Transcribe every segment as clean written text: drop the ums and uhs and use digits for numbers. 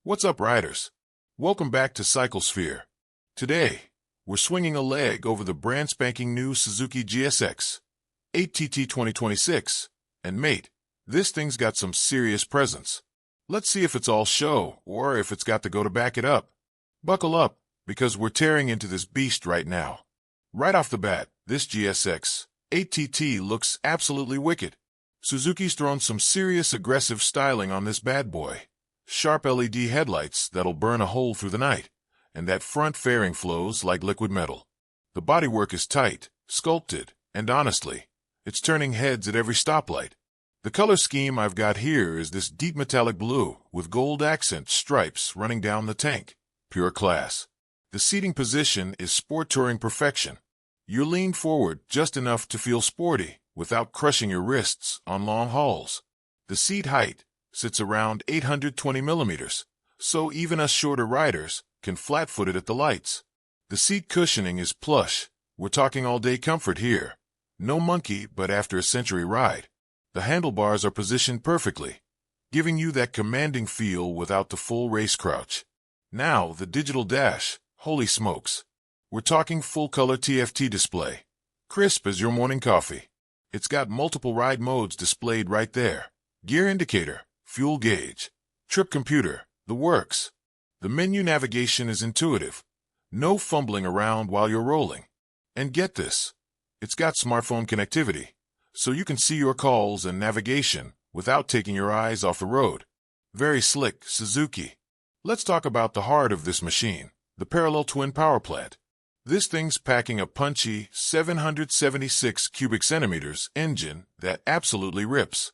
What's up, riders? Welcome back to Cyclosphere. Today, we're swinging a leg over the brand spanking new Suzuki GSX-8TT 2026, and mate, this thing's got some serious presence. Let's see if it's all show, or if it's got the go to back it up. Buckle up, because we're tearing into this beast right now. Right off the bat, this GSX-8TT looks absolutely wicked. Suzuki's thrown some serious aggressive styling on this bad boy. Sharp LED headlights that'll burn a hole through the night, and that front fairing flows like liquid metal. The bodywork is tight, sculpted, and honestly, it's turning heads at every stoplight. The color scheme I've got here is this deep metallic blue with gold accent stripes running down the tank. Pure class. The seating position is sport touring perfection. You're leaned forward just enough to feel sporty without crushing your wrists on long hauls. The seat height sits around 820 millimeters, so even us shorter riders can flat-foot it at the lights. The seat cushioning is plush. We're talking all-day comfort here. No monkey, but after a century ride. The handlebars are positioned perfectly, giving you that commanding feel without the full race crouch. Now, the digital dash, holy smokes. We're talking full-color TFT display, crisp as your morning coffee. It's got multiple ride modes displayed right there. Gear indicator, fuel gauge, trip computer, the works. The menu navigation is intuitive. No fumbling around while you're rolling. And get this, it's got smartphone connectivity, so you can see your calls and navigation without taking your eyes off the road. Very slick, Suzuki. Let's talk about the heart of this machine, the parallel twin power plant. This thing's packing a punchy 776 cubic centimeters engine that absolutely rips.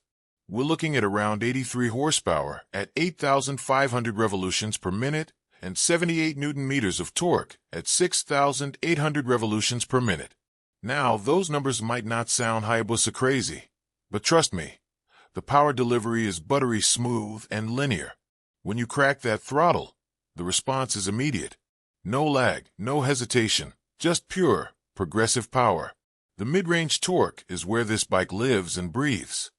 We're looking at around 83 horsepower at 8,500 revolutions per minute and 78 newton meters of torque at 6,800 revolutions per minute. Now, those numbers might not sound Hayabusa crazy, but trust me, the power delivery is buttery smooth and linear. When you crack that throttle, the response is immediate. No lag, no hesitation, just pure, progressive power. The mid-range torque is where this bike lives and breathes.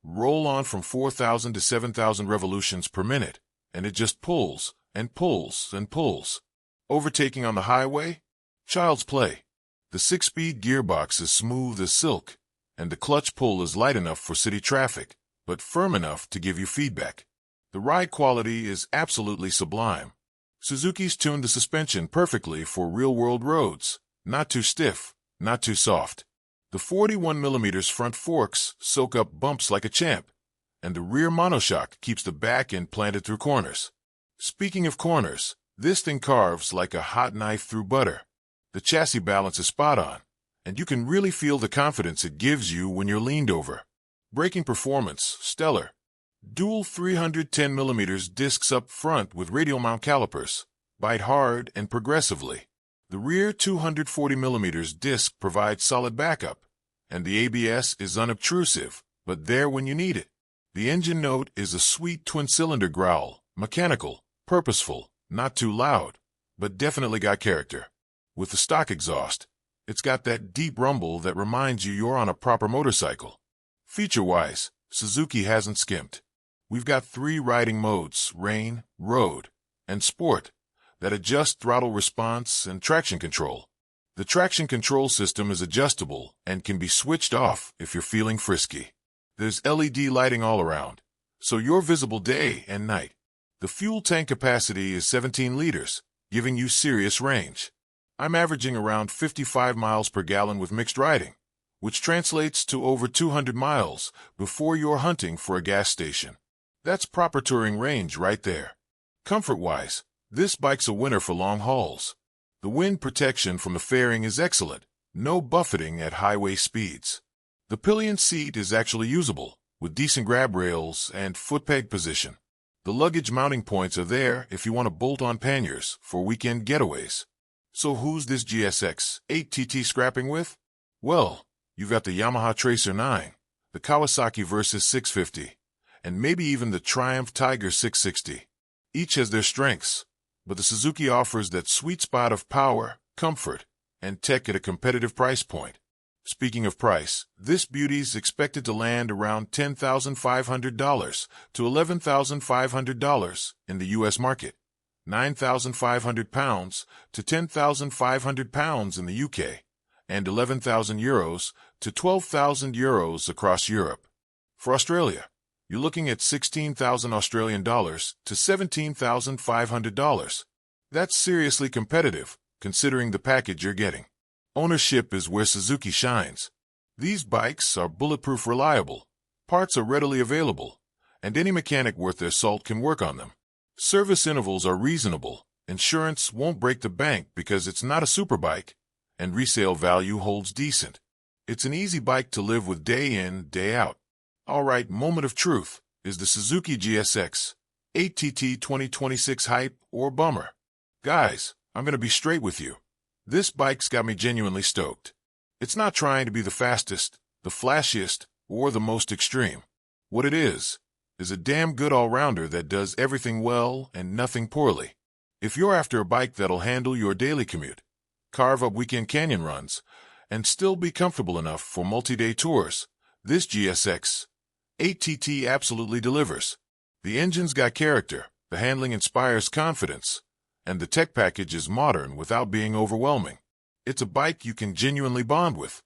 Roll on from 4,000 to 7,000 revolutions per minute, and it just pulls and pulls and pulls. Overtaking on the highway? Child's play. The 6-speed gearbox is smooth as silk, and the clutch pull is light enough for city traffic, but firm enough to give you feedback. The ride quality is absolutely sublime. Suzuki's tuned the suspension perfectly for real-world roads. Not too stiff, not too soft. The 41mm front forks soak up bumps like a champ, and the rear monoshock keeps the back end planted through corners. Speaking of corners, this thing carves like a hot knife through butter. The chassis balance is spot on, and you can really feel the confidence it gives you when you're leaned over. Braking performance, stellar. Dual 310mm discs up front with radial mount calipers. Bite hard and progressively. The rear 240mm disc provides solid backup, and the ABS is unobtrusive, but there when you need it. The engine note is a sweet twin-cylinder growl, mechanical, purposeful, not too loud, but definitely got character. With the stock exhaust, it's got that deep rumble that reminds you you're on a proper motorcycle. Feature-wise, Suzuki hasn't skimped. We've got 3 riding modes, rain, road, and sport, that adjust throttle response and traction control. The traction control system is adjustable and can be switched off if you're feeling frisky. There's LED lighting all around, so you're visible day and night. The fuel tank capacity is 17 liters, giving you serious range. I'm averaging around 55 miles per gallon with mixed riding, which translates to over 200 miles before you're hunting for a gas station. That's proper touring range right there. Comfort-wise, this bike's a winner for long hauls. The wind protection from the fairing is excellent, no buffeting at highway speeds. The pillion seat is actually usable, with decent grab rails and foot peg position. The luggage mounting points are there if you want to bolt on panniers for weekend getaways. So who's this GSX-8TT scrapping with? Well, you've got the Yamaha Tracer 9, the Kawasaki Versys 650, and maybe even the Triumph Tiger 660. Each has their strengths, but the Suzuki offers that sweet spot of power, comfort, and tech at a competitive price point. Speaking of price, this beauty's expected to land around $10,500 to $11,500 in the U.S. market, £9,500 to £10,500 in the UK, and €11,000 to €12,000 across Europe. For Australia, you're looking at $16,000 to $17,500. That's seriously competitive, considering the package you're getting. Ownership is where Suzuki shines. These bikes are bulletproof reliable, parts are readily available, and any mechanic worth their salt can work on them. Service intervals are reasonable, insurance won't break the bank because it's not a superbike, and resale value holds decent. It's an easy bike to live with day in, day out. Alright, moment of truth. Is the Suzuki GSX-8TT 2026 hype or bummer? Guys, I'm going to be straight with you. This bike's got me genuinely stoked. It's not trying to be the fastest, the flashiest, or the most extreme. What it is a damn good all-rounder that does everything well and nothing poorly. If you're after a bike that'll handle your daily commute, carve up weekend canyon runs, and still be comfortable enough for multi-day tours, this GSX-8TT absolutely delivers. The engine's got character, the handling inspires confidence, and the tech package is modern without being overwhelming. It's a bike you can genuinely bond with.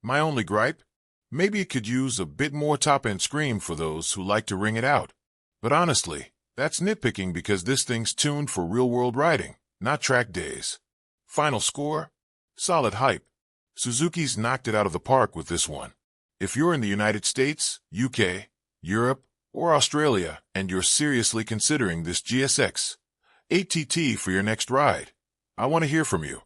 My only gripe? Maybe it could use a bit more top-end scream for those who like to ring it out. But honestly, that's nitpicking because this thing's tuned for real-world riding, not track days. Final score? Solid hype. Suzuki's knocked it out of the park with this one. If you're in the United States, UK, Europe, or Australia and you're seriously considering this GSX-8TT for your next ride, I want to hear from you.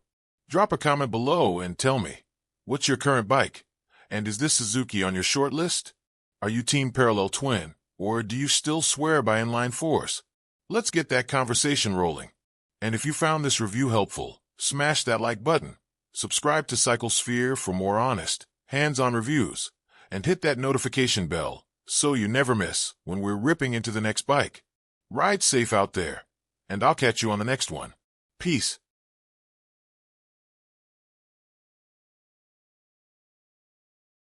Drop a comment below and tell me, what's your current bike? And is this Suzuki on your short list? Are you team parallel twin, or do you still swear by inline fours? Let's get that conversation rolling. And if you found this review helpful, smash that like button, subscribe to CycleSphere for more honest, hands-on reviews, and hit that notification bell so you never miss when we're ripping into the next bike. Ride safe out there, and I'll catch you on the next one. Peace.